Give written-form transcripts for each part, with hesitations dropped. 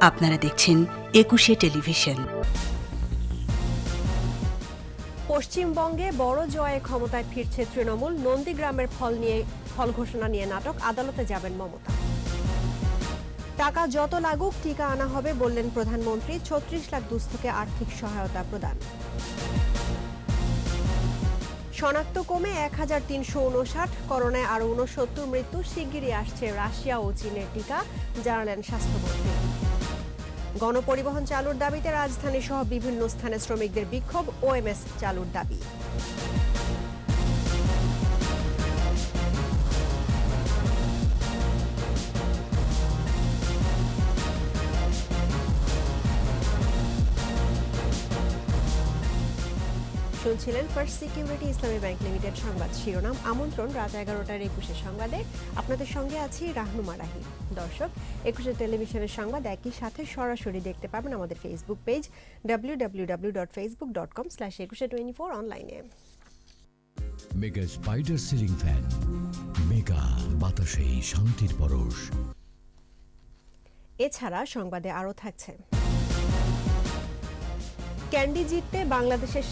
আপনারা দেখছেন একুশে টেলিভিশন। পশ্চিমবঙ্গে বড় জয়ে ক্ষমতায় ফিরছে তৃণমূল। নন্দীগ্রামের ফল ঘোষণা নিয়ে নাটক, আদালতে যাবেন মমতা। টাকা যত লাগুক টিকা আনা হবে বললেন প্রধানমন্ত্রী। ৩৬ লাখ দুস্থকে আর্থিক সহায়তা প্রদান। শনাক্ত কমে ১,৩৫৯, করোনায় আরও ৬৯ মৃত্যু। শিগগিরই আসছে রাশিয়া ও চীনের টিকা, জানালেন স্বাস্থ্যমন্ত্রী। গণপরিবহন চালুর দাবিতে রাজধানী সহ বিভিন্ন স্থানে শ্রমিকদের বিক্ষোভ, ওএমএস চালুর দাবি। শুনছিলেন ফার্স্ট সিকিউরিটি ইসলামী ব্যাংক লিমিটেড সংবাদ শিরোনাম। আমন্ত্রণ রাত ১১টার ২১ সংবাদে। আপনাদের সঙ্গে আছি রাহনুমা রাহি। দর্শক, ২১ টেলিভিশনের সংবাদ একই সাথে সরাসরি দেখতে পাবেন আমাদের ফেসবুক পেজ www.facebook.com/2124 অনলাইনে। Mega spider ceiling fan, mega বাতাসে শান্তির পরশ। এছাড়া সংবাদে আরও থাকছে: ক্যান্ডি জিততে বাংলাদেশের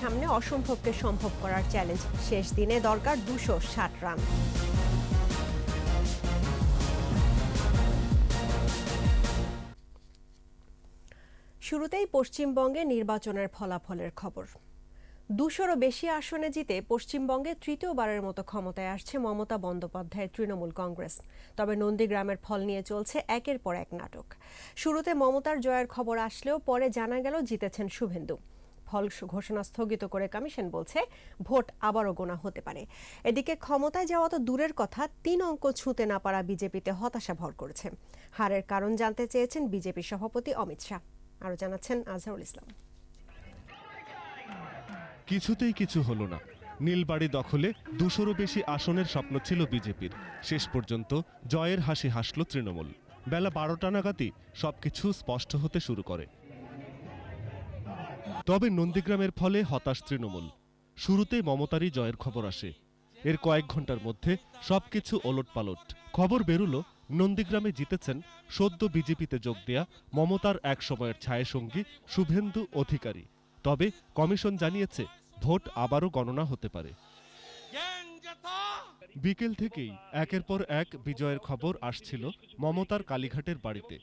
সামনে অসম্ভবকে সম্ভব করার চ্যালেঞ্জ। শেষ দিনে দরকার ২৬০ রান। শুরুতেই পশ্চিমবঙ্গে নির্বাচনের ফলাফলের খবর। ২০০রও বেশি আসনে জিতে পশ্চিমবঙ্গে তৃতীয়বারের মতো ক্ষমতায় আসছে মমতা বন্দ্যোপাধ্যায়ের তৃণমূল কংগ্রেস। তবে নন্দীগ্রামের ফল নিয়ে চলছে একের পর এক নাটক। শুরুতে মমতার জয়ের খবর আসলেও পরে জানা গেল জিতেছেন শুভেন্দু। ফল ঘোষণা স্থগিত করে কমিশন বলছে ভোট আবারও গোনা হতে পারে। এদিকে ক্ষমতায় যাওয়া তো দূরের কথা, ৩ অঙ্ক ছুঁতে না পারা বিজেপিতে হতাশা ভর করেছে। হারের কারণ জানতে চেয়েছেন বিজেপি সভাপতি অমিত শাহ। আরও জানাচ্ছেন আজহারুল ইসলাম। কিছুতেই কিছু হলো না। নীলবাড়ি দখলে ২০০রও বেশি আসনের স্বপ্ন ছিল বিজেপির। শেষ পর্যন্ত জয়ের হাসি হাসল তৃণমূল। বেলা ১২টা নাগাদই সবকিছু স্পষ্ট হতে শুরু করে। তবে নন্দীগ্রামের ফলে হতাশ তৃণমূল। শুরুতেই মমতারই জয়ের খবর আসে। এর কয়েক ঘন্টার মধ্যে সবকিছু ওলটপালট। খবর বেরুলো নন্দীগ্রামে জিতেছেন সদ্য বিজেপিতে যোগ দেয়া মমতার এক সময়ের ছায়াসঙ্গী শুভেন্দু অধিকারী। তবে কমিশন জানিয়েছে ভোট আবারও গণনা হতে পারে। বিকেল থেকেই একের পর এক বিজয়ের খবর আসছিল মমতার কালীঘাটের বাড়িতে।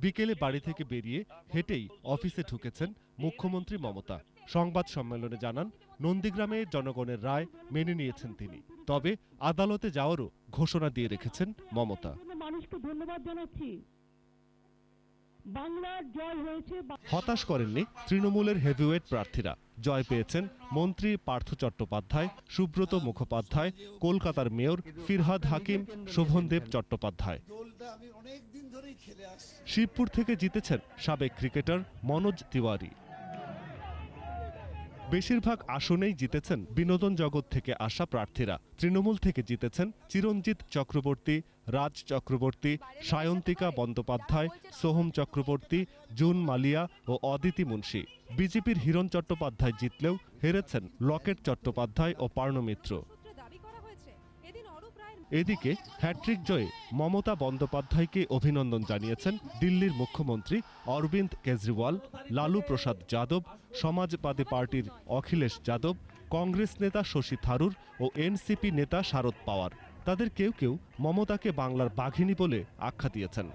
বিকেলে বাড়ি থেকে বেরিয়ে হেঁটেই অফিসে ঢুকেছেন মুখ্যমন্ত্রী মমতা। সংবাদ সম্মেলনে জানান নন্দীগ্রামে জনগণের রায় মেনে নিয়েছেন তিনি। তবে আদালতে যাওয়ারও ঘোষণা দিয়ে রেখেছেন মমতা। মানুষকে ধন্যবাদ জানাচ্ছি। বাংলার জয় হয়েছে। হতাশ করেননি তৃণমূলের হেভিওয়েট প্রার্থীরা। জয় পেয়েছেন মন্ত্রী পার্থ চট্টোপাধ্যায়, সুব্রত মুখোপাধ্যায়, কলকাতার মেয়র ফিরহাদ হাকিম, শোভনদেব চট্টোপাধ্যায়। শিবপুর থেকে জিতেছেন সাবেক ক্রিকেটার মনোজ তিওয়ারি। বেশিরভাগ আসনেই জিতেছেন বিনোদন জগৎ থেকে আসা প্রার্থীরা। তৃণমূল থেকে জিতেছেন চিরঞ্জিত চক্রবর্তী, রাজ চক্রবর্তী, সায়ন্তিকা বন্দ্যোপাধ্যায়, সোহম চক্রবর্তী, জুন মালিয়া ও অদিতি মুন্সি। বিজেপির হিরণ চট্টোপাধ্যায় জিতলেও হেরেছেন লকেট চট্টোপাধ্যায় ও পার্ণ মিত্র। এদিকে হ্যাট্রিক জয়ে মমতা বন্দ্যোপাধ্যায়কে অভিনন্দন জানিয়েছেন দিল্লির মুখ্যমন্ত্রী অরবিন্দ কেজরিওয়াল, লালু প্রসাদ যাদব, সমাজবাদী পার্টির অখিলেশ যাদব, কংগ্রেস নেতা শশী থারুর ও এনসিপি নেতা শারদ পাওয়ার। তাদের কেউ কেউ মমতাকে বাংলার বাঘিনী বলে আখ্যা দিয়েছেন।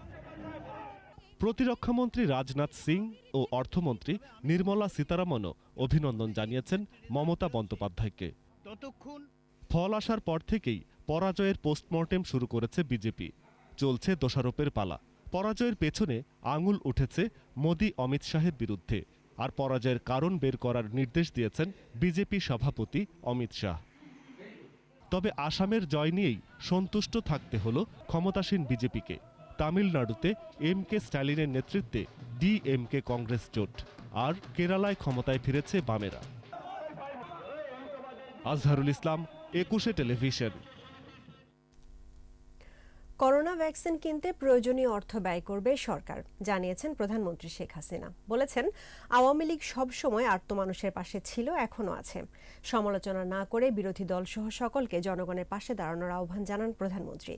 প্রতিরক্ষামন্ত্রী রাজনাথ সিং ও অর্থমন্ত্রী নির্মলা সীতারামনও অভিনন্দন জানিয়েছেন মমতা বন্দ্যোপাধ্যায়কে। ফল আসার পর থেকেই পরাজয়ের পোস্টমর্টেম শুরু করেছে বিজেপি। চলছে দোষারোপের পালা। পরাজয়ের পেছনে আঙুল উঠেছে মোদি অমিত শাহের বিরুদ্ধে। আর পরাজয়ের কারণ বের করার নির্দেশ দিয়েছেন বিজেপি সভাপতি অমিত শাহ। তবে আসামের জয় নিয়েই সন্তুষ্ট থাকতে হলো ক্ষমতাসীন বিজেপিকে। তামিলনাড়ুতে এম.কে. স্ট্যালিনের নেতৃত্বে ডিএমকে কংগ্রেস জোট, আর কেরালায় ক্ষমতায় ফিরেছে বামেরা। আজহারুল ইসলাম, একুশে টেলিভিশন। করোনা ভ্যাকসিন কিনতে প্রয়োজনীয় অর্থ ব্যয় করবে সরকার, জানিয়েছেন প্রধানমন্ত্রী শেখ হাসিনা। বলেছেন, আওয়ামী লীগ সবসময় আর্ত মানুষের পাশে ছিল, এখনো আছে। সমালোচনা না করে বিরোধী দল সহ সকলকে জনগণের পাশে দাঁড়ানোর আহ্বান জানান প্রধানমন্ত্রী।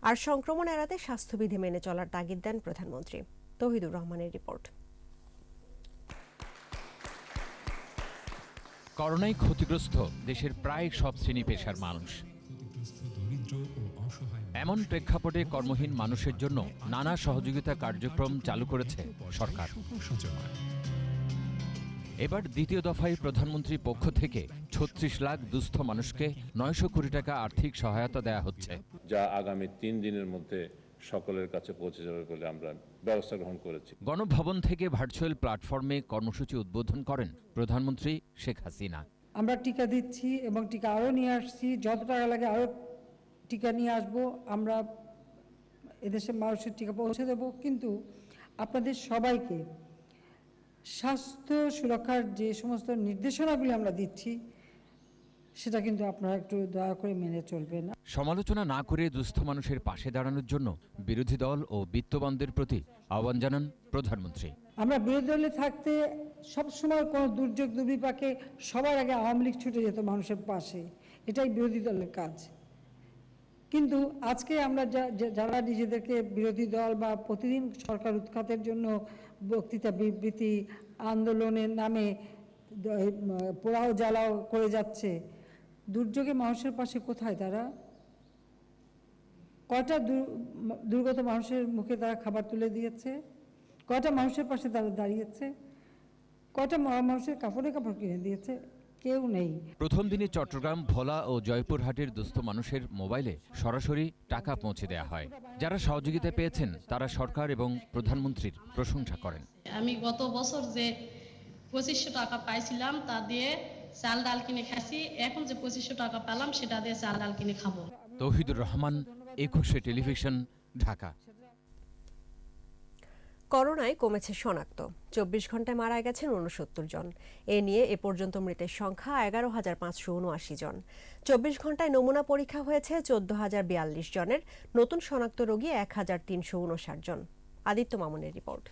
আর সংক্রমণ এড়াতে স্বাস্থ্যবিধি মেনে চলার তাগিদ দেন প্রধানমন্ত্রী। তৌহিদুর রহমানের রিপোর্ট। করোনায় ক্ষতিগ্রস্ত দেশের প্রায় সব শ্রেণী পেশার মানুষ। এমন প্রেক্ষাপটে কর্মহীন মানুষের জন্য নানা সহযোগিতা কার্যক্রম চালু করেছে সরকার। এবার দ্বিতীয় দফায় প্রধানমন্ত্রীর পক্ষ থেকে ৩৬ লাখ দুস্থ মানুষকে ৯০০ কোটি টাকা আর্থিক সহায়তা দেয়া হচ্ছে, যা আগামী ৩ দিনের মধ্যে সকলের কাছে পৌঁছে যাবে বলে আমরা ব্যবস্থা গ্রহণ করেছি। গণভবন থেকে ভার্চুয়াল প্ল্যাটফর্মে কর্মসূচি উদ্বোধন করেন প্রধানমন্ত্রী শেখ হাসিনা। আমরা টিকা দিচ্ছি এবং টিকা আরও নিয়ে আসছি, যত টাকা লাগে আরও টিকা নিয়ে আসবো। আমরা এদেশের মানুষের টিকা পৌঁছে দেব, কিন্তু আপনাদের সবাইকে স্বাস্থ্য সুরক্ষার যে সমস্ত নির্দেশনাগুলি আমরা দিচ্ছি সেটা কিন্তু আপনারা একটু দয়া করে মেনে চলবেন। সমালোচনা না করে দুস্থ মানুষের পাশে দাঁড়ানোর জন্য বিরোধী দল ও বিত্তবানদের প্রতি আহ্বান জানান প্রধানমন্ত্রী। আমরা বিরোধী দলে থাকতে সবসময় কোনো দুর্যোগ দুর্বিপাকে সবার আগে আওয়ামী লীগ ছুটে যেত মানুষের পাশে, এটাই বিরোধী দলের কাজ। কিন্তু আজকে আমরা যারা নিজেদেরকে বিরোধী দল বা প্রতিদিন সরকার উৎখাতের জন্য বক্তৃতা বিবৃতি আন্দোলনের নামে পোড়াও জ্বালাও করে যাচ্ছে, দুর্যোগে মানুষের পাশে কোথায় তারা? কয়টা দুর্গত মানুষের মুখে তারা খাবার তুলে দিয়েছে? কয়টা মানুষের পাশে তারা দাঁড়িয়েছে? কয়টা মানুষের কাপড়ে কাপড় কিনে দিয়েছে? কেউ নেই। প্রথম দিনে চট্টগ্রাম, ভোলা ও জয়পুরহাটের দুস্থ মানুষের মোবাইলে সরাসরি টাকা পৌঁছে দেওয়া হয়। যারা সহযোগিতা পেয়েছেন তারা সরকার এবং প্রধানমন্ত্রীর প্রশংসা করেন। আমি গত বছর যে 2500 টাকা পাইছিলাম তা দিয়ে চাল ডাল কিনে খাচ্ছি, এখন যে 2500 টাকা পেলাম সেটা দিয়ে চাল ডাল কিনে খাবো। তৌহিদুর রহমান, একুশে টেলিভিশন, ঢাকা। করোনায় কমেছে শনাক্ত, 24 ঘন্টায় মারা গেছেন 69 জন। এ নিয়ে এ পর্যন্ত মৃতের সংখ্যা 11,579 জন। 24 ঘন্টায় নমুনা পরীক্ষা হয়েছে 14,042 জনের। নতুন শনাক্ত রোগী 1,359 জন। আদিত্য মামুনের রিপোর্ট।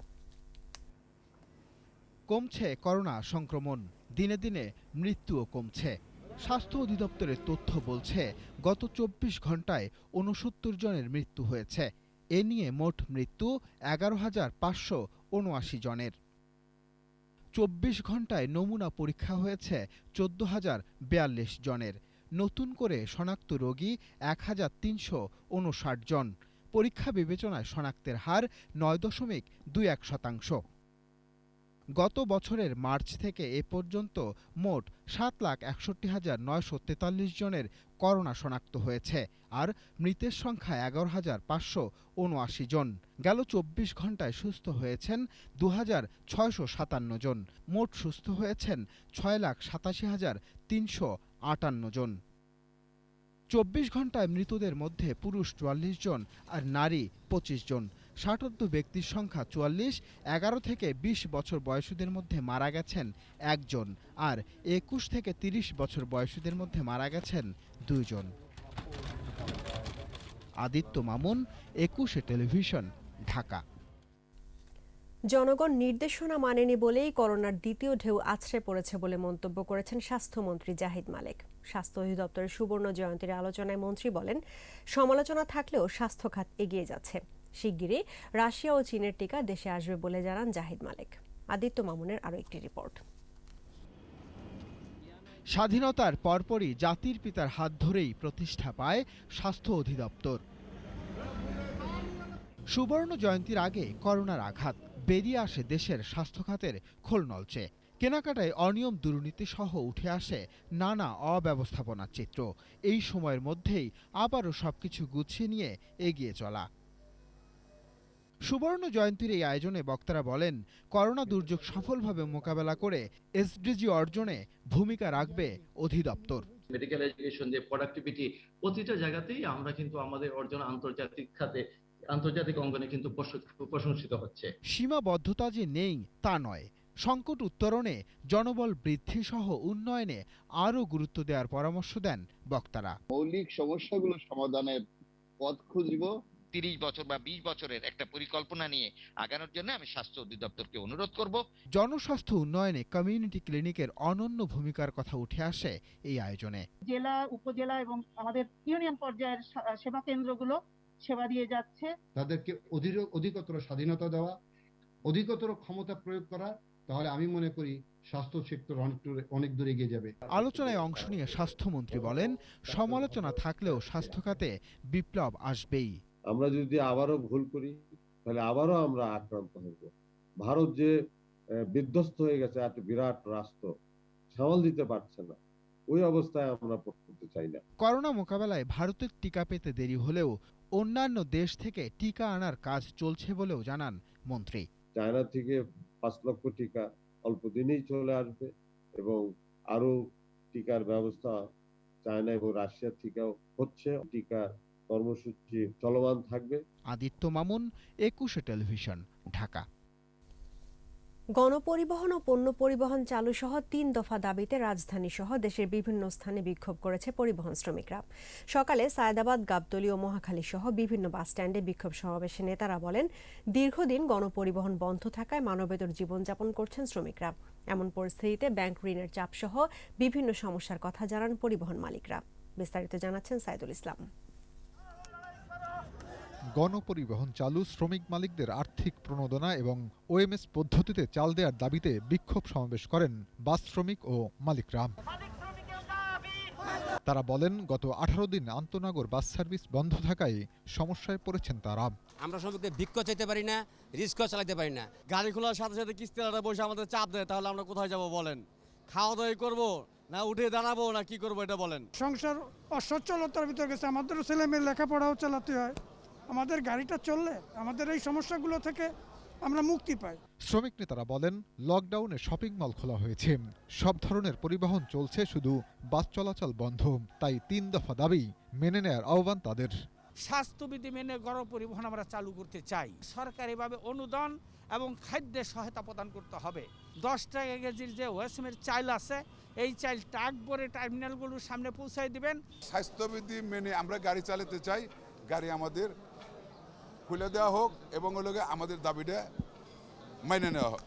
কমছে করোনা সংক্রমণ, দিনে দিনে মৃত্যুও কমছে। স্বাস্থ্য অধিদপ্তরের তথ্য বলছে গত 24 ঘন্টায় 69 জনের মৃত্যু হয়েছে। এ নিয়ে মোট মৃত্যু 11,579 জনের। 24 ঘন্টায় নমুনা পরীক্ষা হয়েছে 14,042 জনের। নতুন করে শনাক্ত রোগী 1,359 জন। পরীক্ষা বিবেচনায় শনাক্তের হার 9.21%। গত বছরের মার্চ থেকে এ পর্যন্ত মোট 7,61,943 জনের করোনা শনাক্ত হয়েছে, আর মৃতের সংখ্যা 11,579 জন। গেল 24 ঘন্টায় সুস্থ হয়েছেন 2,657 জন। মোট সুস্থ হয়েছেন 6,87,358 জন। 24 ঘন্টায় মৃতদের মধ্যে পুরুষ 44 জন আর নারী 25 জন। ষাটোর্ধ্ব ব্যক্তির সংখ্যা 44। 11 থেকে 20 বছর বয়সীদের মধ্যে মারা গেছেন 1 জন, আর 21 থেকে 30 বছর বয়সীদের মধ্যে মারা গেছেন 2 জন। আদিত্য মামুন, একুশে টেলিভিশন, ঢাকা। জনগণ নির্দেশনা মানেনি বলেই করোনার দ্বিতীয় ঢেউ আছড়ে পড়েছে বলে মন্তব্য করেছেন স্বাস্থ্যমন্ত্রী জাহিদ মালেক। স্বাস্থ্য অধিদপ্তরের সুবর্ণ জয়ন্তীর আলোচনায় মন্ত্রী বলেন, সমালোচনা থাকলেও স্বাস্থ্য খাত এগিয়ে যাচ্ছে। শিগগিরই রাশিয়া ও চীনের টিকা দেশে আসবে বলে জানান জাহিদ মালেক। আদিত্য মামুনের আরও একটি রিপোর্ট। স্বাধীনতার পরপরই জাতির পিতার হাত ধরেই প্রতিষ্ঠা পায় স্বাস্থ্য অধিদপ্তর। সুবর্ণ জয়ন্তীর আগে করোনার আঘাত, বেরিয়ে আসে দেশের স্বাস্থ্য খাতের খোলনলচে। কেনাকাটায় অনিয়ম, দুর্নীতি সহ উঠে আসে নানা অব্যবস্থাপনার চিত্র। এই সময়ের মধ্যেই আবারও সবকিছু গুছিয়ে নিয়ে এগিয়ে চলা। সুবর্ণ জয়ন্তীর এই আয়োজনে বক্তারা বলেন, করোনা দুর্যোগ সফলভাবে মোকাবেলা করে এসডিজি অর্জনে ভূমিকা রাখবে অধিদপ্তর। মেডিকেল এডুকেশন যে প্রোডাক্টিভিটি, প্রতিটা জায়গাতেই আমরা কিন্তু আমাদের অর্জন আন্তর্জাতিক খাতে, আন্তর্জাতিক অঙ্গনে কিন্তু প্রশংসিত হচ্ছে। সীমাবদ্ধতা যে নেই তা নয়, সংকট উত্তরণে, জনবল বৃদ্ধি সহ উন্নয়নে আরও গুরুত্ব দেওয়ার পরামর্শ দেন বক্তারা। মৌলিক সমস্যাগুলো সমাধানের পথ খুঁজব। 30 বছর বা 20 বছরের একটা পরিকল্পনা নিয়ে আগানোর জন্য আমি স্বাস্থ্য অধিদপ্তরকে অনুরোধ করব। জনস্বাস্থ্য উন্নয়নে কমিউনিটি ক্লিনিকের অনন্য ভূমিকার কথা উঠে আসে এই আয়োজনে। জেলা, উপজেলা এবং আমাদের ইউনিয়ন পর্যায়ের সেবা কেন্দ্রগুলো সেবা দিয়ে যাচ্ছে। তাদেরকে অধিকতর স্বাধীনতা দেওয়া, অধিকতর ক্ষমতা প্রয়োগ করা, তাহলে আমি মনে করি স্বাস্থ্য সেক্টর অনেক দূর এগিয়ে যাবে। আলোচনায় অংশ নিয়ে স্বাস্থ্যমন্ত্রী বলেন, সমালোচনা থাকলেও স্বাস্থ্য খাতে বিপ্লব আসবেই। আমরা যদি আবারও ভুল করি তাহলে আবারও আমরা আক্রান্ত হব। ভারত যে বিধ্বস্ত হয়ে গেছে, একটা বিরাট রাষ্ট্র সামাল দিতে পারছে না, ওই অবস্থায় আমরা পড়তে চাই না। করোনা মোকাবেলায় ভারতের টিকা পেতে দেরি হলেও অন্যান্য দেশ থেকে টিকা আনার কাজ চলছে বলেও জানান মন্ত্রী। চায়না থেকে 5 লক্ষ টিকা অল্প দিনেই চলে আসবে এবং আরো টিকার ব্যবস্থা চায়না এবং রাশিয়া থেকেও হচ্ছে। টিকার কর্মসূচি চলমান থাকবে। আদিত্য মামুন, 21 টেলিভিশন, ঢাকা। গণপরিবহন ও পণ্য পরিবহন চালু সহ 3 দফা দাবিতে রাজধানী সহ দেশের বিভিন্ন স্থানে বিক্ষোভ করেছে পরিবহন শ্রমিকরা। সকালে সায়েদাবাদ, গাবতলী ও মহাখালী সহ বিভিন্ন বাস স্ট্যান্ডে বিক্ষোভ সমাবেশে নেতারা বলেন, দীর্ঘদিন গণপরিবহন বন্ধ থাকায় মানবেতর জীবনযাপন করছেন শ্রমিকরা। এমন পরিস্থিতিতে ব্যাংক ঋণের চাপ সহ বিভিন্ন সমস্যার কথা জানান পরিবহন মালিকরা। বিস্তারিত জানাচ্ছেন সাইদুল ইসলাম। গণপরিবহন চালু, শ্রমিক মালিকদের আর্থিক প্রণোদনা এবং ওএমএস পদ্ধতিতে চাল দেওয়ার দাবিতে বিক্ষোভ সমাবেশ করেন বাস শ্রমিক ও মালিকরা। তারা বলেন, গত 18 দিন আন্তনগর বাস সার্ভিস বন্ধ থাকায় সমস্যায় পড়েছেন তারা। আমরা শ্রমিকদের ভিক্ষা চাইতে পারি না, রিস্কও চালাতে পারি না। গাড়ি খোলার সাথে সাথে কিস্তিওয়ালারা বসে আমাদের চাপ দেয়, তাহলে আমরা কোথায় যাব বলেন? খাওয়া দাওয়া করবো না উঠে দাঁড়াবো না কি করবো এটা বলেন? সংসার অসচ্ছলতার ভিতরে গেছে, আমাদেরও ছেলে মেয়ের লেখাপড়াও চালাতে হয়। আমাদের গাড়িটা চললে আমাদের এই সমস্যাগুলো থেকে আমরা মুক্তি পাই। শ্রমিক নেতারা বলেন, লকডাউনে শপিং মল খোলা হয়েছে, সব ধরনের পরিবহন চলছে, শুধু বাস চলাচল বন্ধ। তাই 3 দফা দাবি মেনে নেয়ার আহ্বান তাদের। স্বাস্থ্যবিধি মেনে গণপরিবহন আমরা চালু করতে চাই। সরকারিভাবে অনুদান এবং খাদ্যের সহায়তা প্রদান করতে হবে। 10 টাকা কেজির যে ওয়েসমের চাল আছে, এই চাল ট্রাক ভরে টার্মিনালগুলোর সামনে পৌঁছায় দিবেন। স্বাস্থ্যবিধি মেনে আমরা গাড়ি চালাতে চাই, গাড়ি আমাদের খুলে দেওয়া হোক এবং আমাদের দাবিটা মেনে নেওয়া হোক।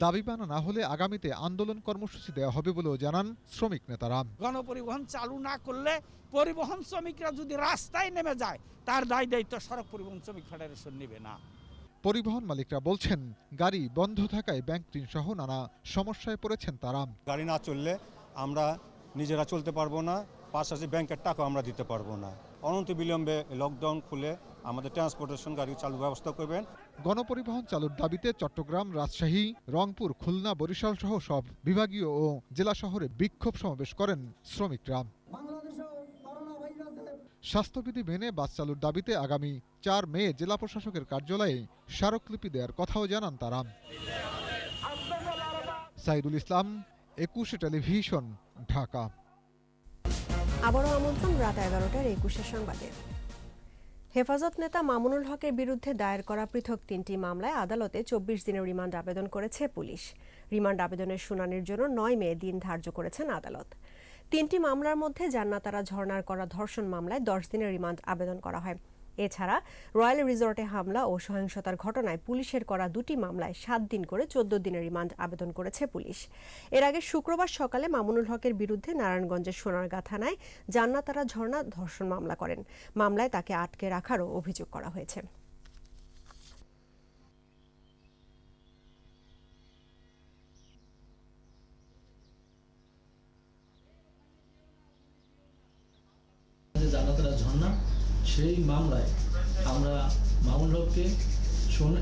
দাবি মানা না হলে আগামীতে আন্দোলন কর্মসূচি দেওয়া হবে বলেও জানান শ্রমিক নেতারা। গণপরিবহন চালু না করলে পরিবহন শ্রমিকরা যদি রাস্তায় নেমে যায়, তার দায় দায়িত্ব সড়ক পরিবহন শ্রমিক ফেডারেশন নেবে না। পরিবহন মালিকরা বলছেন, গাড়ি বন্ধ থাকায় ব্যাংক ঋণ সহ নানা সমস্যায় পড়েছেন তারা। গাড়ি না চললে আমরা নিজেরা চলতে পারবো না, পাশাপাশি ব্যাংকের টাকা আমরা দিতে পারবো না। অনন্ত বিলম্বে লকডাউন খুলে আমাদের ট্রান্সপোর্টেশন গাড়ি চালু ব্যবস্থা করবেন। গণপরিবহন চালুর দাবিতে চট্টগ্রাম, রাজশাহী, রংপুর, খুলনা, বরিশাল সহ সব বিভাগীয় ও জেলা শহরে বিক্ষোভ সমাবেশ করেন শ্রমিকরা। স্বাস্থ্যবিধি মেনে বাস চালুর দাবিতে আগামী 4 মে জেলা প্রশাসকের কার্যালয়ে স্মারকলিপি দেওয়ার কথাও জানান তারা। সাইদুল ইসলাম, 21 টেলিভিশন, ঢাকা। আবারও আমন্ত্রণ রাত 11টার 21 সংবাদে। হেফাজত নেতা মামুনুল হকের বিরুদ্ধে দায়ের করা পৃথক 3টি মামলায় আদালতে 24 দিনের রিমান্ড আবেদন করেছে পুলিশ। রিমান্ড আবেদনের শুনানির জন্য 9 মে দিন ধার্য করেছেন আদালত। 3টি মামলার মধ্যে জান্নাতারা ঝর্ণার করা ধর্ষণ মামলায় 10 দিনের রিমান্ড আবেদন করা হয়। এছাড়া রয়্যাল রিসর্টে হামলা ও সহিংসতার ঘটনায় পুলিশের করা 2টি মামলায় 7 দিন করে 14 দিনের রিমান্ড আবেদন করেছে পুলিশ। এর আগে শুক্রবার সকালে মামুনুল হকের বিরুদ্ধে নারায়ণগঞ্জের সোনারগাঁ থানায় জান্নাতারা ঝর্ণা ধর্ষণ মামলা করেন। মামলায় তাকে আটকে রাখারও অভিযোগ করা হয়েছে। জান্নাতারা ঝর্ণা, সেই মামলায় আমরা মামুনুল হককে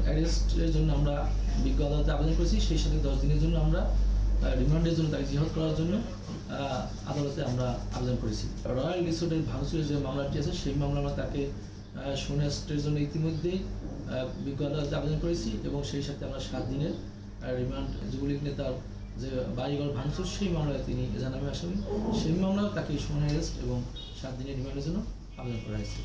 অ্যারেস্টের জন্য আমরা বিজ্ঞ আদালতে আবেদন করেছি। সেই সাথে 10 দিনের জন্য আমরা রিমান্ডের জন্য তাকে জিহাদ করার জন্য আদালতে আমরা আবেদন করেছি। রয়্যাল রিসোর্টের ভাঙচুরের যে মামলাটি আছে, সেই মামলা আমরা তাকে অ্যারেস্টের জন্য ইতিমধ্যেই বিজ্ঞ আদালতে আবেদন করেছি এবং সেই সাথে আমরা 7 দিনের রিমান্ড, যুবলীগ নেতার যে বাড়িঘর ভাঙচুর, সেই মামলায় তিনি এজাহারনামে আসামি, সেই মামলায় তাকে অ্যারেস্ট এবং 7 দিনের রিমান্ডের জন্য আবেদন করা হয়েছে।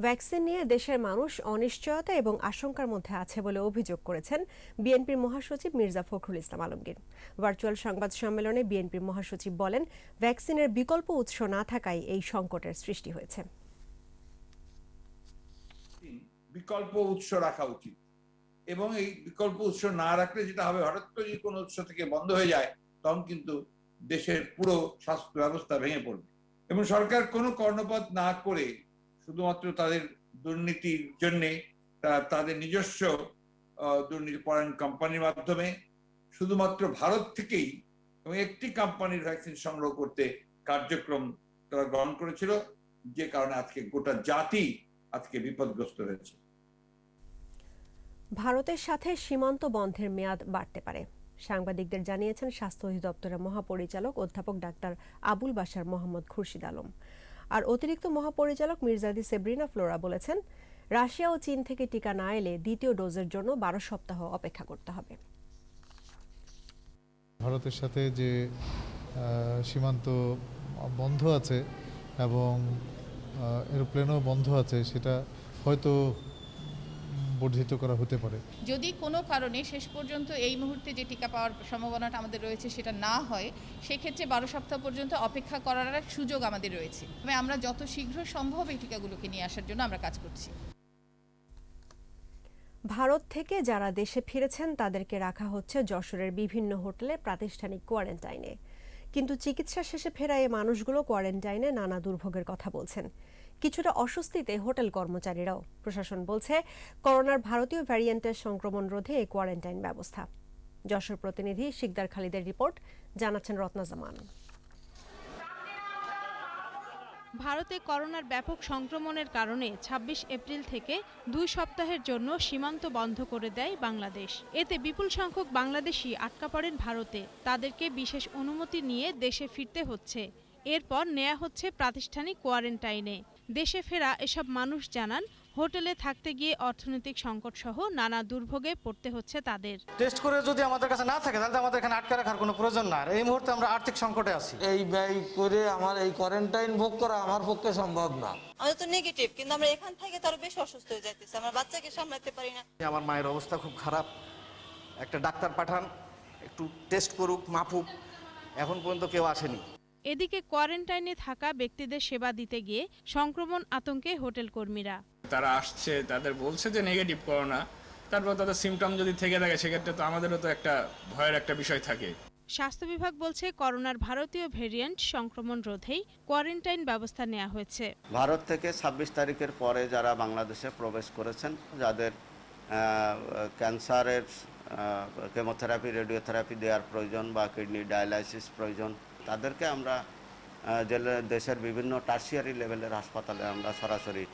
ভ্যাকসিন নিয়ে দেশের মানুষ অনিশ্চয়তা এবং আশঙ্কার মধ্যে আছে বলে অভিযোগ করেছেন বিএনপির মহাসচিব মির্জা ফখরুল ইসলাম আলমগীর। ভার্চুয়াল সংবাদ সম্মেলনে বিএনপির মহাসচিব বলেন, ভ্যাকসিনের বিকল্প উৎস না থাকায় এই সংকটের সৃষ্টি হয়েছে। বিকল্প উৎস রাখা উচিত এবং এই বিকল্প উৎস না রাখলে যেটা হবে, হঠাৎ করে যদি কোনো উৎস থেকে বন্ধ হয়ে যায়, তখন কিন্তু দেশের পুরো স্বাস্থ্য ব্যবস্থা ভেঙে পড়বে। এবং সরকার কোনো কর্ণপাত না করে শুধুমাত্র তাদের দুর্নীতির জন্য তাদের নিজস্ব দুর্নীতিপরায়ণ কোম্পানির মাধ্যমে শুধুমাত্র ভারত থেকেই এবং একটি কোম্পানির ভ্যাকসিন সংগ্রহ করতে কার্যক্রম তারা গ্রহণ করেছিল, যে কারণে আজকে গোটা জাতি আজকে বিপদগ্রস্ত হয়েছে। ভারতের সাথে সীমান্ত বন্ধের মেয়াদ বাড়তে পারে, সাংবাদিকদের জানিয়েছেন স্বাস্থ্য অধিদপ্তরের মহাপরিচালক অধ্যাপক ডাক্তার আবুল বাশার মোহাম্মদ খুরশিদ আলম। আর অতিরিক্ত মহাপরিচালক মির্জাদি সেব্রিনা ফ্লোরা বলেছেন, রাশিয়া ও চীন থেকে টিকা না এলে দ্বিতীয় ডোজের জন্য 12 সপ্তাহ অপেক্ষা করতে হবে। ভারতের সাথে যে সীমান্ত বন্ধ আছে এবং এরোপ্লেনও বন্ধ আছে, সেটা হয়তো বর্ধিত করা হতে পারে। যদি কোনো কারণে শেষ পর্যন্ত এই মুহূর্তে যে টিকা পাওয়ার সম্ভাবনাটা আমাদের রয়েছে সেটা না হয়, সেক্ষেত্রে 12 সপ্তাহ পর্যন্ত অপেক্ষা করার এক সুযোগ আমাদের রয়েছে। তবে আমরা যত শীঘ্র সম্ভব এই টিকাগুলোকে নিয়ে আসার জন্য আমরা কাজ করছি। ভারত থেকে যারা দেশে ফিরেছেন তাদেরকে রাখা হচ্ছে যশোরের বিভিন্ন হোটেলে প্রাতিষ্ঠানিক কোয়ারেন্টাইনে। কিন্তু চিকিৎসা শেষে ফেরা এই মানুষগুলো কোয়ারেন্টাইনে নানা দুর্ভোগের কথা বলছেন। কিছুটা অস্বস্তিতে হোটেল কর্মচারীরাও। প্রশাসন বলছে, করোনার ভারতীয় ভ্যারিয়েন্টের সংক্রমণ রোধে এই কোয়ারেন্টাইন ব্যবস্থা। যশোর প্রতিনিধি শিকদার খালিদের রিপোর্ট, জানাচ্ছেন রত্না জামান। ভারতে করোনার ব্যাপক সংক্রমণের কারণে 26 এপ্রিল থেকে 2 সপ্তাহের জন্য সীমান্ত বন্ধ করে দেয় বাংলাদেশ। এতে বিপুল সংখ্যক বাংলাদেশি আটকা পড়েন ভারতে। তাদেরকে বিশেষ অনুমতি নিয়ে দেশে ফিরতে হচ্ছে। এরপর নেওয়া হচ্ছে প্রাতিষ্ঠানিক কোয়ারেন্টাইনে। দেশে ফেরা এসব মানুষ জানান, হোটেলে থাকতে গিয়ে অর্থনৈতিক সংকট সহ নানা দুর্ভোগে পড়তে হচ্ছে তাদের। টেস্ট করে যদি আমাদের কাছে না থাকে তাহলে আমাদের এখানে আটকে রাখার কোনো প্রয়োজন না। এই মুহূর্তে আমরা আর্থিক সংকটে আছি। এই ব্যয় করে আমার এই কোয়ারেন্টাইন ভোগ করা আমার পক্ষে সম্ভব না। আমাদের তো নেগেটিভ, কিন্তু আমরা এখান থেকে তার বেশি অসুস্থ হয়ে যাইতেছি। আমরা বাচ্চাকে সামলাতে পারি না। আমার মায়ের অবস্থা খুব খারাপ, একটা ডাক্তার পাঠান, একটু টেস্ট করুক, মাপুক। এখন পর্যন্ত কেউ আসেনি। এদিকে কোয়ারেন্টাইনে থাকা ব্যক্তিদের সেবা দিতে গিয়ে সংক্রমণ আতঙ্কে হোটেল কর্মীরা। তারা আসছে, তাদের বলছে যে নেগেটিভ করোনা, তারপর তাদের সিমটম যদি থেকে থাকে সেক্ষেত্রে তো আমাদেরও তো একটা ভয়ের একটা বিষয় থাকে। স্বাস্থ্য বিভাগ বলছে, করোনার ভারতীয় ভেরিয়েন্ট সংক্রমণ রোধেই কোয়ারেন্টাইন ব্যবস্থা নেওয়া হয়েছে। ভারত থেকে 26 তারিখের পরে যারা বাংলাদেশে প্রবেশ করেছেন, যাদের ক্যান্সারের কেমোথেরাপি, রেডিওথেরাপি দেওয়ার প্রয়োজন বা কিডনি ডায়ালাইসিস প্রয়োজন, তাদেরকে আমরা দেশের বিভিন্ন টার্সিয়ারি লেভেলের হাসপাতালে আমরা সরাসরি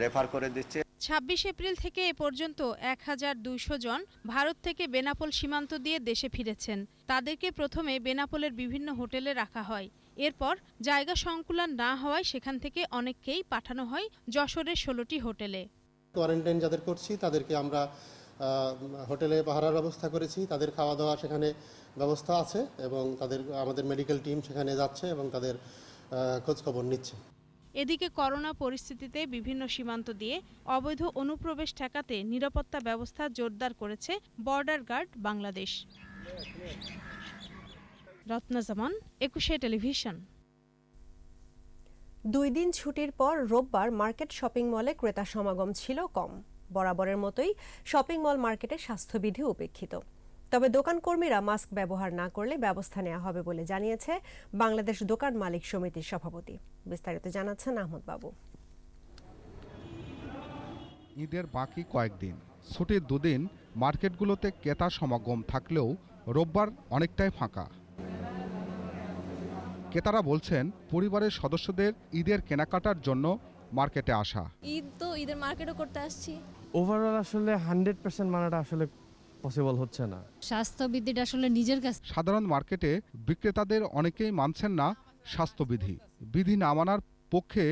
রেফার করে দিচ্ছি। 26 এপ্রিল থেকে এ পর্যন্ত 1200 জন ভারত থেকে বেনাপোল সীমান্ত দিয়ে দেশে ফিরেছেন। তাদেরকে প্রথমে বেনাপোলের বিভিন্ন হোটেলে রাখা হয়। এরপর জায়গা সংকুলান না হওয়ায় সেখান থেকে অনেককেই পাঠানো হয় যশোরের 16টি হোটেলে। কোয়ারেন্টাইন যাদের করছি তাদেরকে আমরা হোটেলে পাহারার ব্যবস্থা করেছি। তাদের খাওয়া দাওয়া সেখানে ব্যবস্থা আছে এবং আমাদের মেডিকেল টিম সেখানে যাচ্ছে এবং তাদের খোঁজ খবর নিচ্ছে। এদিকে করোনা পরিস্থিতিতে বিভিন্ন সীমান্ত দিয়ে অবৈধ অনুপ্রবেশ ঠেকাতে নিরাপত্তা ব্যবস্থা জোরদার করেছে বর্ডার গার্ড বাংলাদেশ। রত্না জামান, 21 টেলিভিশন। 2 দিন ছুটির পর রোববার মার্কেট শপিং মলে ক্রেতা সমাগম ছিল কম। বরাবরের মতোই শপিং মল মার্কেটে স্বাস্থ্যবিধি উপেক্ষিত। তবে দোকান কর্মীরা মাস্ক ব্যবহার না করলে ব্যবস্থা নেওয়া হবে বলে জানিয়েছে বাংলাদেশ দোকান মালিক সমিতির সভাপতি। বিস্তারিত জানাচ্ছেন আহমদ বাবু। ঈদের বাকি কয়েকদিন, ছুটির 2 দিন মার্কেটগুলোতে ক্রেতা সমাগম থাকলেও রোববার অনেকটাই ফাঁকা। ক্রেতারা বলছেন, পরিবারের সদস্যদের ঈদের কেনাকাটার জন্য মার্কেটে আসা। ঈদ তো ঈদের মার্কেটও করতে আসছি। ওভারঅল আসলে 100% মানাটা আসলে পসিবল হচ্ছে না। স্বাস্থ্যবিধিটা আসলে নিজের কাছে। সাধারণ মার্কেটে বিক্রেতাদের অনেকেই মানছেন না স্বাস্থ্যবিধি। বিধি না মানার পক্ষে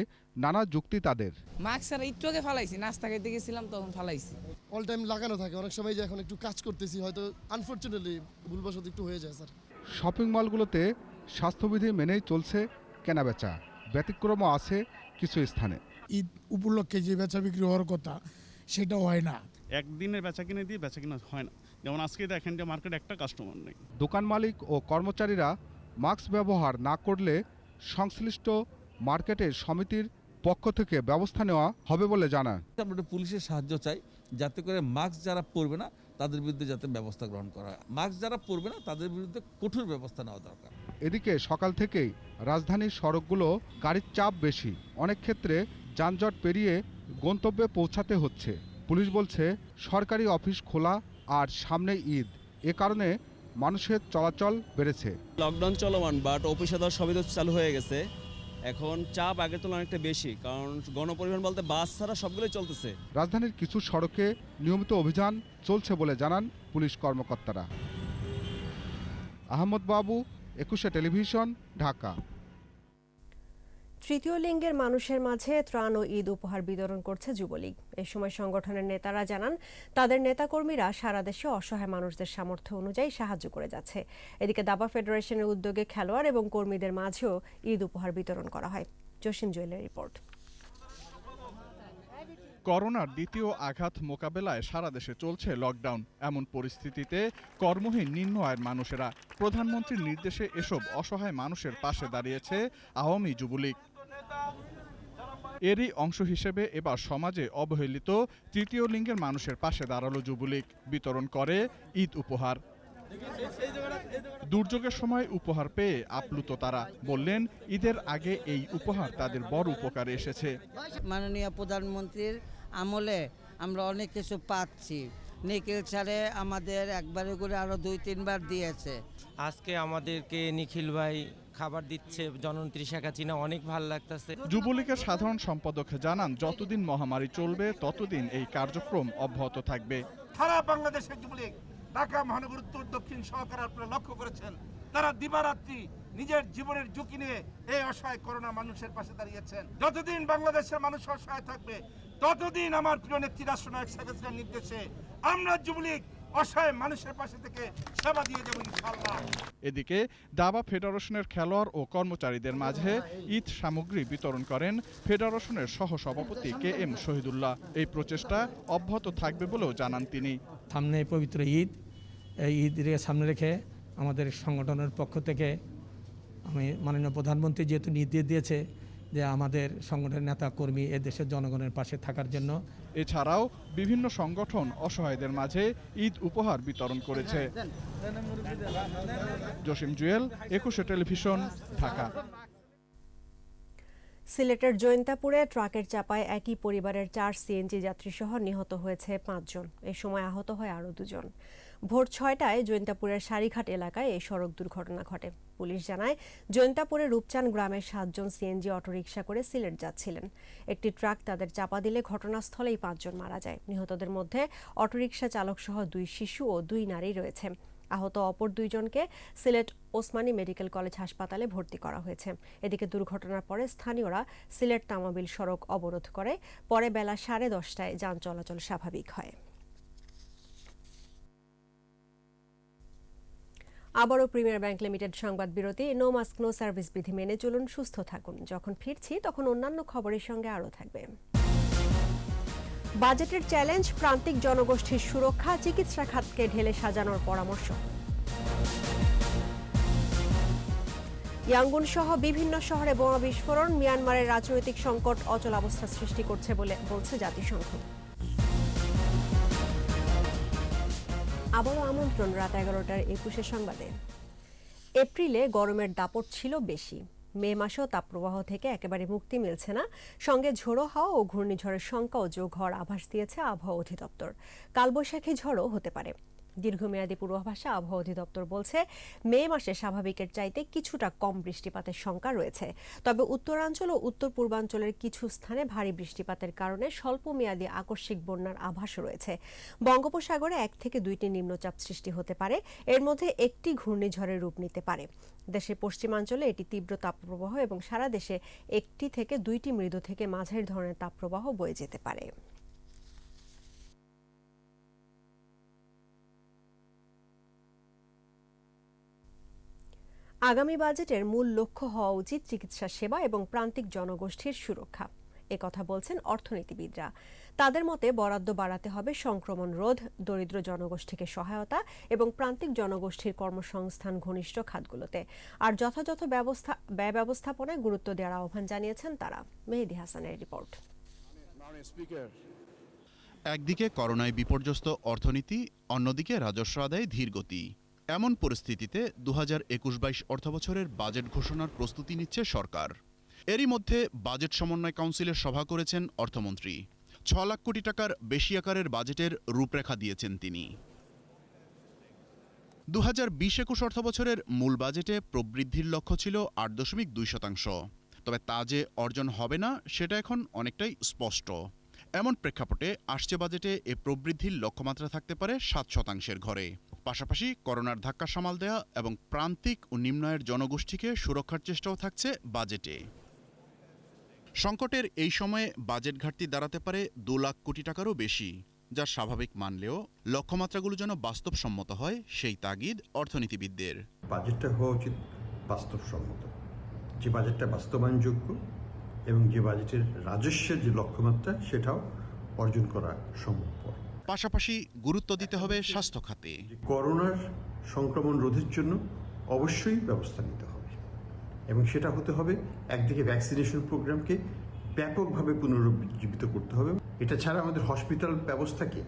নানা যুক্তি তাদের। মাস্ক আর একটু আগে ফালাইছি, নাস্তা খেতে গেছিলাম তখন ফালাইছি। অল টাইম লাগানো থাকে, অনেক সময় যে এখন একটু কাজ করতেছি হয়তো আনফরচুনেটলি ভুলবশত একটু হয়ে যায় স্যার। শপিং মলগুলোতে স্বাস্থ্যবিধি মেনেই চলছে কেনাবেচা, ব্যতিক্রমও আছে কিছু স্থানে। ঈদ উপলক্ষে যে বেচা বিক্রি হওয়ার কথা সেটাও হয় না। একদিনের বেচা কিনে দিয়ে বেচা কিনা হয় না। যেমন আজকে দেখেন যে মার্কেটে একটা কাস্টমার নেই। দোকান মালিক ও কর্মচারীরা মাস্ক ব্যবহার না করলে সংশ্লিষ্ট মার্কেটের সমিতির পক্ষ থেকে ব্যবস্থা নেওয়া হবে বলে জানান। আমরা পুলিশের সাহায্য চাই, যাতে করে মাস্ক যারা পরবে না তাদের বিরুদ্ধে যাতে ব্যবস্থা গ্রহণ করা হয়। মাস্ক যারা পরবে না তাদের বিরুদ্ধে কঠোর ব্যবস্থা নেওয়া দরকার। এদিকে সকাল থেকেই রাজধানীর সড়কগুলো গাড়ির চাপ বেশি। অনেক ক্ষেত্রে যানজট পেরিয়ে গন্তব্যে পৌঁছাতে হচ্ছে। পুলিশ বলছে সরকারি অফিস খোলা আর সামনে ঈদ, এ কারণে মানুষের চলাচল বেড়েছে। লকডাউন চলমান, বাট অফিস আদালত সবই তো চালু হয়ে গেছে। এখন চাপ আগের তুলনায় অনেকটা বেশি, কারণ গণপরিবহন বলতে বাস ছাড়া সবগুলোই চলতেছে। রাজধানীর কিছু সড়কে নিয়মিত অভিযান চলছে বলে জানান পুলিশ কর্মকর্তারা। আহমদ বাবু, 21 টেলিভিশন, ঢাকা। তৃতীয় লিঙ্গের মানুষের মাঝে ত্রাণ ও ঈদ উপহার বিতরণ করছে যুবলীগ। এ সময় সংগঠনের নেতারা জানান, তাদের নেতাকর্মীরা সারা দেশে অসহায় মানুষদের সামর্থ্য অনুযায়ী সাহায্য করে যাচ্ছে। এদিকে দাবা ফেডারেশনের উদ্যোগে খেলোয়াড় এবং কর্মীদের মাঝেও ঈদ উপহার বিতরণ করা হয়। জসিম জুয়েলের রিপোর্ট। করোনার দ্বিতীয় আঘাত মোকাবেলায় সারা দেশে চলছে লকডাউন। এমন পরিস্থিতিতে কর্মহীন নিম্ন আয়ের মানুষেরা প্রধানমন্ত্রীর নির্দেশে এসব অসহায় মানুষের পাশে দাঁড়িয়েছে আওয়ামী যুবলীগ। এরই অংশ হিসেবে এবার সমাজে অবহেলিত তৃতীয় লিঙ্গের মানুষের পাশে দাঁড়ালো যুবলীগ। বিতরণ করে ঈদ উপহার। দুর্যোগের সময় উপহার পেয়ে আপ্লুত তারা বললেন, ঈদের আগে এই উপহার তাদের বড় উপকারে এসেছে। মাননীয় প্রধানমন্ত্রীর আমলে আমরা অনেক কিছু পাচ্ছি। নিখিল স্যারে আমাদের একবারে করে আরো 2-3 বার দিয়েছে। আজকে আমাদেরকে নিখিল ভাই খাবার দিচ্ছে, জননেত্রী শেখ হাসিনা, অনেক ভালো লাগতেছে। যুবলীগের সাধারণ সম্পাদক জানান, যতদিন মহামারী চলবে ততদিন এই কার্যক্রম অব্যাহত থাকবে। সারা বাংলাদেশের যুবলীগ ঢাকা মহানগর উত্তর দক্ষিণ সহকারে আপনারা লক্ষ্য করেছেন, তারা দিবারাত্রি নিজের জীবনের ঝুঁকি নিয়ে এই অসহায় করোনা মানুষের পাশে দাঁড়িয়েছেন। যতদিন বাংলাদেশের মানুষ অসহায় থাকবে ততদিন আমার প্রিয় নেত্রী রাষ্ট্রনায়ক শেখ হাসিনার নির্দেশে আমরা যুবলীগ অসহায় মানুষের পাশে থেকে সেবা দিয়ে যাব ইনশাআল্লাহ। এদিকে দাবা ফেডারেশনের খেলোয়াড় ও কর্মচারীদের মাঝে ঈদ সামগ্রী বিতরণ করেন ফেডারেশনের সহসভাপতি KM শহীদুল্লাহ। এই প্রচেষ্টা অব্যাহত থাকবে বলেও জানান তিনি। সামনে পবিত্র ঈদ, এই ঈদকে সামনে রেখে আমাদের সংগঠনের পক্ষ থেকে আমি মাননীয় প্রধানমন্ত্রী যেহেতু নির্দেশ দিয়েছে যে আমাদের সংগঠনের নেতা কর্মী এ দেশের জনগণের পাশে থাকার জন্য, এছাড়াও বিভিন্ন সংগঠন অসহায়দের মাঝে ঈদ উপহার বিতরণ করেছে। জসিম জুয়েল, 21 টেলিভিশন, ঢাকা। সিলেটের জৈন্তাপুরে ট্রাকের চাপায় একই পরিবারের 4 সিএনজি যাত্রী সহ নিহত হয়েছে 5 জন। এ সময় আহত হয় আরও 2 জন। ভোর 6টায় জৈন্তাপুরের সারিঘাট এলাকায় এই সড়ক দুর্ঘটনা ঘটে। পুলিশ জানায়, জৈন্তাপুরের রূপচান গ্রামের 7 জন সিএনজি অটোরিকশা করে সিলেট যাচ্ছিলেন। একটি ট্রাক তাদের চাপা দিলে ঘটনাস্থলেই 5 জন মারা যায়। নিহতদের মধ্যে অটোরিকশা চালক সহ 2 শিশু ও 2 নারী রয়েছে। আহত অপর 2 জনকে সিলেট ওসমানী মেডিকেল কলেজ হাসপাতালে ভর্তি করা হয়েছে। এদিকে দুর্ঘটনার পরে স্থানীয়রা সিলেট তামাবিল সড়ক অবরোধ করে। পরে বেলা 10:30টায় যান চলাচল স্বাভাবিক হয়। আবারও প্রিমিয়ার ব্যাংক লিমিটেড সংবাদ বিরতি। নো মাস্ক নো সার্ভিস বিধি মেনে চলুন, সুস্থ থাকুন। যখন ফিরছি তখন অন্যান্য খবরের সঙ্গে আরও থাকবে। বাজেটের চ্যালেঞ্জ, প্রান্তিক জনগোষ্ঠীর সুরক্ষা, চিকিৎসা খাতকে ঢেলে সাজানোর পরামর্শ। ইয়াঙ্গুন সহ বিভিন্ন শহরে বোমা বিস্ফোরণ, মিয়ানমারের রাজনৈতিক সংকট অচলাবস্থা সৃষ্টি করছে বলে বলছে জাতিসংঘ। আবারও আমন্ত্রণ রাত 11টার 21 সংবাদে। এপ্রিলে গরমের দাপট ছিল বেশি। মে মাসেও তাপপ্রবাহ থেকে একেবারে মুক্তি মিলছে না। সঙ্গে ঝোড়ো হাওয়া ও ঘূর্ণিঝড়ের শঙ্কাও যোগ হওয়ার আভাস দিয়েছে আবহাওয়া অধিদপ্তর। কালবৈশাখী ঝড়ও হতে পারে। দীর্ঘমেয়াদী পূর্বাভাসে আবহাওয়া অধিদপ্তর বলছে, মে মাসে স্বাভাবিকের চাইতে কিছুটা কম বৃষ্টিপাতের শঙ্কা রয়েছে। তবে উত্তরাঞ্চল ও উত্তর পূর্বাঞ্চলের কিছু স্থানে ভারী বৃষ্টিপাতের কারণে স্বল্পমেয়াদী আকস্মিক বন্যার আভাস রয়েছে। বঙ্গোপসাগরে 1 থেকে 2টি নিম্নচাপ সৃষ্টি হতে পারে। এর মধ্যে একটি ঘূর্ণিঝড়ের রূপ নিতে পারে। দেশের পশ্চিমাঞ্চলে এটি তীব্র তাপপ্রবাহ এবং সারা দেশে 1টি থেকে 2টি মৃদু থেকে মাঝারি ধরনের তাপপ্রবাহ বয়ে যেতে পারে। আগামী বাজেটের মূল লক্ষ্য হওয়া উচিত চিকিৎসা সেবা এবং প্রান্তিক জনগোষ্ঠীর সুরক্ষা, একথা বলছেন অর্থনীতিবিদরা। তাদের মতে বরাদ্দ বাড়াতে হবে সংক্রমণ রোধ, দরিদ্র জনগোষ্ঠীকে সহায়তা এবং প্রান্তিক জনগোষ্ঠীর কর্মসংস্থান ঘনিষ্ঠ খাতগুলোতে। আর যথাযথ ব্যয় ব্যবস্থাপনায় গুরুত্ব দেওয়ার আহ্বান জানিয়েছেন তারা। মেহেদী হাসানের রিপোর্ট। একদিকে করোনায় বিপর্যস্ত অর্থনীতি, অন্যদিকে রাজস্ব আদায়ে ধীর গতি। এমন পরিস্থিতিতে 2021-22 অর্থবছরের বাজেট ঘোষণার প্রস্তুতি নিচ্ছে সরকার। এরই মধ্যে বাজেট সমন্বয় কাউন্সিলের সভা করেছেন অর্থমন্ত্রী। 6 লাখ কোটি টাকার বেশি আকারের বাজেটের রূপরেখা দিয়েছেন তিনি। 2020-21 অর্থবছরের মূল বাজেটে প্রবৃদ্ধির লক্ষ্য ছিল 8.2%। তবে তা যে অর্জন হবে না সেটা এখন অনেকটাই স্পষ্ট। এমন প্রেক্ষাপটে আসছে বাজেটে এ প্রবৃদ্ধির লক্ষ্যমাত্রা থাকতে পারে 7% ঘরে। পাশাপাশি করোনার ধাক্কা সামাল দেয়া এবং প্রান্তিক ও নিম্ন আয়ের জনগোষ্ঠীকে সুরক্ষার চেষ্টাও থাকছে বাজেটে। সংকটের এই সময়ে বাজেট ঘাটতি দাঁড়াতে পারে 2 লাখ কোটি টাকারও বেশি, যা স্বাভাবিক মানলেও লক্ষ্যমাত্রাগুলো যেন বাস্তবসম্মত হয় সেই তাগিদ অর্থনীতিবিদদের। বাজেটটা হওয়া উচিত বাস্তবসম্মত, যে বাজেটটা বাস্তবায়নযোগ্য এবং যে বাজেটের রাজস্বের যে লক্ষ্যমাত্রা সেটাও অর্জন করা সম্ভবপর। পাশাপাশি গুরুত্ব দিতে হবে স্বাস্থ্য খাতে। করোনার সংক্রমণ রোধের জন্য অবশ্যই ব্যবস্থা নিতে হবে এবং সেটা হতে হবে একদিকে ভ্যাকসিনেশন প্রোগ্রামকে ব্যাপকভাবে পুনরুজ্জীবিত করতে হবে। এটা ছাড়া আমাদের হসপিটাল ব্যবস্থাকে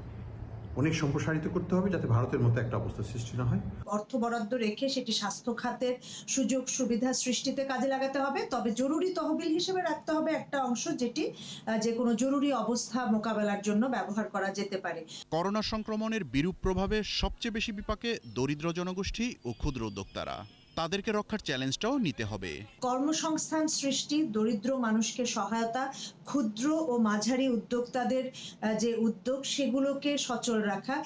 অনেক সম্প্রসারিত করতে হবে যাতে ভারতের মতো একটা অবস্থা সৃষ্টি না হয়। অর্থ বরাদ্দ রেখে সেটি স্বাস্থ্য খাতের সুযোগ সুবিধা সৃষ্টিতে কাজে লাগাতে হবে, তবে জরুরি তহবিল হিসেবে রাখতে হবে একটা অংশ যেটি যে কোনো জরুরি অবস্থা মোকাবেলার জন্য ব্যবহার করা যেতে পারে। করোনা সংক্রমণের বিরূপ প্রভাবে সবচেয়ে বেশি বিপাকে দরিদ্র জনগোষ্ঠী ও ক্ষুদ্র উদ্যোক্তারা। তাদেরকে রক্ষার চ্যালেঞ্জটাও নিতে হবে। কর্মসংস্থান সৃষ্টি, দরিদ্র মানুষকে সহায়তা, ক্ষুদ্র ও মাঝারি উদ্যোক্তাদের যে উদ্যোগ সেগুলোকে সচল রাখা,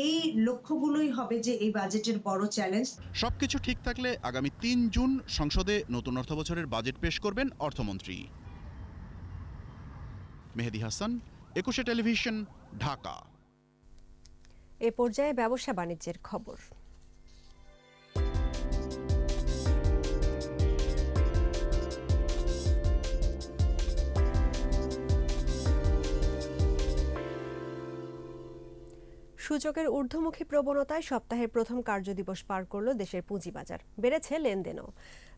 এই লক্ষ্যগুলোই হবে যে এই বাজেটের বড় চ্যালেঞ্জ। সবকিছু ঠিক থাকলে আগামী 3 জুন সংসদে নতুন অর্থবছরের বাজেট পেশ করবেন অর্থমন্ত্রী। মেহেদী হাসান, 21 টেলিভিশন, ঢাকা। এ পর্যায়ে ব্যবসা বাণিজ্যের খবর। সূচকের ঊর্ধ্বমুখী প্রবণতায় সপ্তাহের প্রথম কার্যদিবস পার করল দেশের পুঁজিবাজার। বেড়েছে লেনদেনও।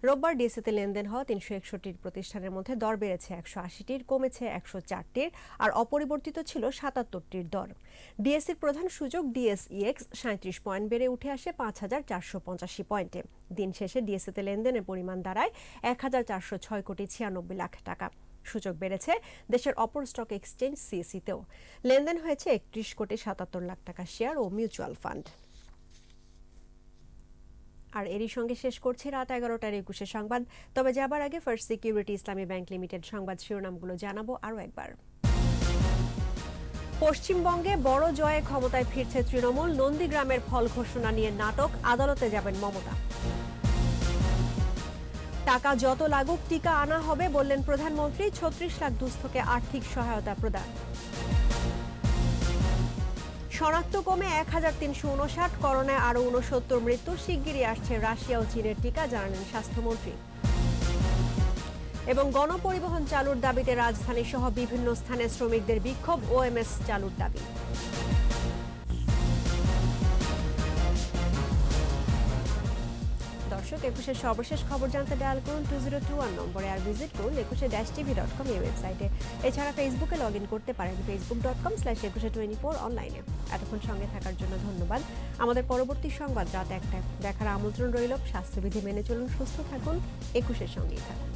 রোববার ডিএসইতে লেনদেন হওয়া 361টির প্রতিষ্ঠানের মধ্যে দর বেড়েছে 180টির, কমেছে 104টির, আর অপরিবর্তিত ছিল 77টির দর। ডিএসইর প্রধান সূচক ডিএসইএক্স 37 পয়েন্ট বেড়ে উঠে আসে 5485 পয়েন্টে। দিন শেষে ডিএসইতে লেনদেনের পরিমাণ দাঁড়ায় 1406 কোটি 96 লাখ টাকা। সূচক বেড়েছে দেশের অপর স্টক এক্সচেঞ্জ সিএসইতেও। লেনদেন হয়েছে 31 কোটি 77 লাখ টাকা শেয়ার ও মিউচুয়াল ফান্ড। আর এরই সঙ্গে শেষ করছি রাত 11টার 21 সংবাদ। তবে যাবার আগে ফার্স্ট সিকিউরিটি ইসলামী ব্যাংক লিমিটেড সংবাদ শিরোনামগুলো জানাবো আরও একবার। পশ্চিমবঙ্গে বড় জয়ে ক্ষমতায় ফিরছে তৃণমূল। নন্দীগ্রামের ফল ঘোষণা নিয়ে নাটক, আদালতে যাবেন মমতা। টাকা যত লাগুক টিকা আনা হবে বললেন প্রধানমন্ত্রী। 36 লাখ দুস্থকে আর্থিক সহায়তা প্রদান। শনাক্ত কমে 1359, করোনায় আরও 69 মৃত্যু। শিগগিরই আসছে রাশিয়া ও চীনের টিকা, জানালেন স্বাস্থ্যমন্ত্রী। এবং গণপরিবহন চালুর দাবিতে রাজধানী সহ বিভিন্ন স্থানে শ্রমিকদের বিক্ষোভ, ওএমএস চালুর দাবি। দর্শক, 21-এর সর্বশেষ খবর জানতে ডায়াল করুন 2021 নম্বরে, আর ভিজিট করুন 21-tv.com এই ওয়েবসাইটে। এছাড়া ফেসবুকে লগ ইন করতে পারেন facebook.com/2124 অনলাইনে। এতক্ষণ সঙ্গে থাকার জন্য ধন্যবাদ। আমাদের পরবর্তী সংবাদ রাত 1টায় দেখার আমন্ত্রণ রইল। স্বাস্থ্যবিধি মেনে চলুন, সুস্থ থাকুন, 21-এর সঙ্গেই থাকুন।